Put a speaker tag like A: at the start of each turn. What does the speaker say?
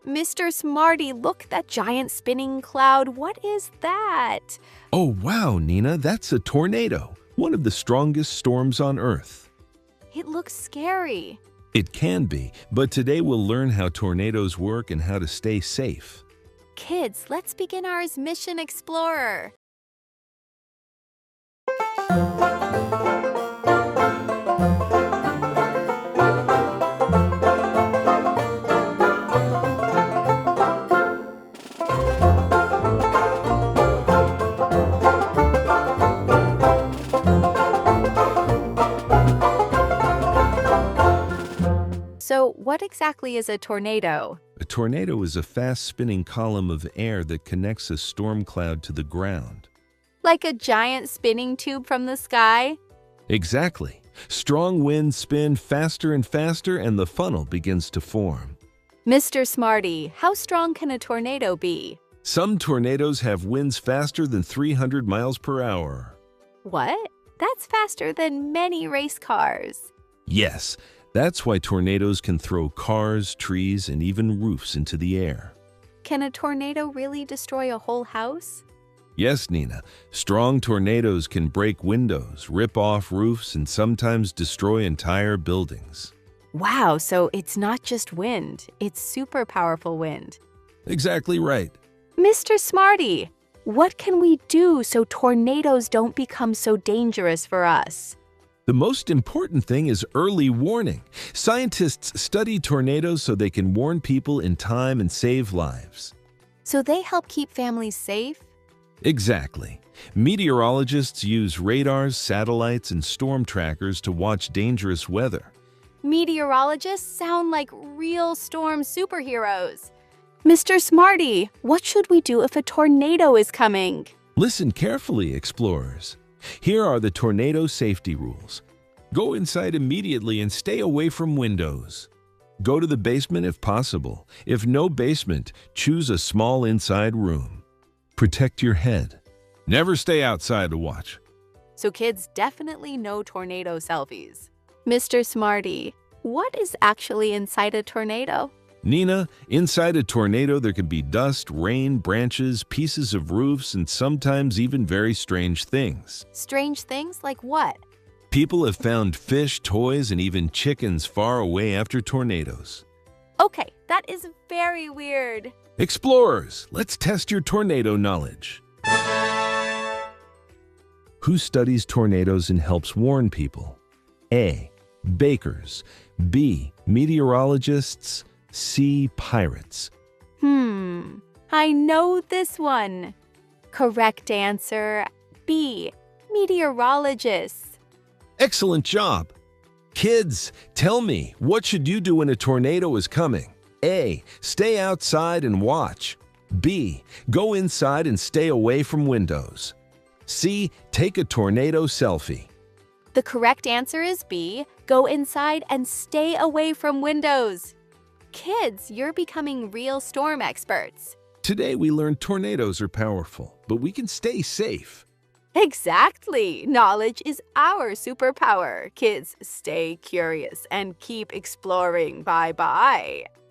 A: Mr. Smarty, look, that giant spinning cloud. What is that?
B: Oh, wow, Nina, that's a tornado, one of the strongest storms on Earth.
A: It looks scary.
B: It can be, but today we'll learn how tornadoes work and how to stay safe.
A: Kids, let's begin our Mission Explorer. So, what exactly is a tornado?
B: A tornado is a fast-spinning column of air that connects a storm cloud to the ground.
A: Like a giant spinning tube from the sky?
B: Exactly. Strong winds spin faster and faster, and the funnel begins to form.
A: Mr. Smarty, how strong can a tornado be?
B: Some tornadoes have winds faster than 300 miles per hour.
A: What? That's faster than many race cars.
B: Yes, that's why tornadoes can throw cars, trees, and even roofs into the air.
A: Can a tornado really destroy a whole house?
B: Yes, Nina. Strong tornadoes can break windows, rip off roofs, and sometimes destroy entire buildings.
A: Wow, so it's not just wind, it's super powerful wind.
B: Exactly right.
A: Mr. Smarty, what can we do so tornadoes don't become so dangerous for us?
B: The most important thing is early warning. Scientists study tornadoes so they can warn people in time and save lives.
A: So they help keep families safe?
B: Exactly. Meteorologists use radars, satellites, and storm trackers to watch dangerous weather.
A: Meteorologists sound like real storm superheroes. Mr. Smarty, what should we do if a tornado is coming?
B: Listen carefully, explorers. Here are the tornado safety rules. Go inside immediately and stay away from windows. Go to the basement if possible. If no basement, choose a small inside room. Protect your head. Never stay outside to watch.
A: So kids, definitely no tornado selfies. Mr. Smarty, what is actually inside a tornado?
B: Nina, inside a tornado there can be dust, rain, branches, pieces of roofs, and sometimes even very strange things.
A: Strange things like what?
B: People have found fish, toys, and even chickens far away after tornadoes.
A: Okay, that is very weird.
B: Explorers, let's test your tornado knowledge. Who studies tornadoes and helps warn people? A. Bakers. B. Meteorologists. C. Pirates.
A: I know this one. Correct answer, B. Meteorologists.
B: Excellent job. Kids, tell me, what should you do when a tornado is coming? A. Stay outside and watch. B. Go inside and stay away from windows. C. Take a tornado selfie.
A: The correct answer is B. Go inside and stay away from windows. Kids, you're becoming real storm experts.
B: Today we learned tornadoes are powerful, but we can stay safe.
A: Exactly. Knowledge is our superpower. Kids, stay curious and keep exploring. Bye-bye.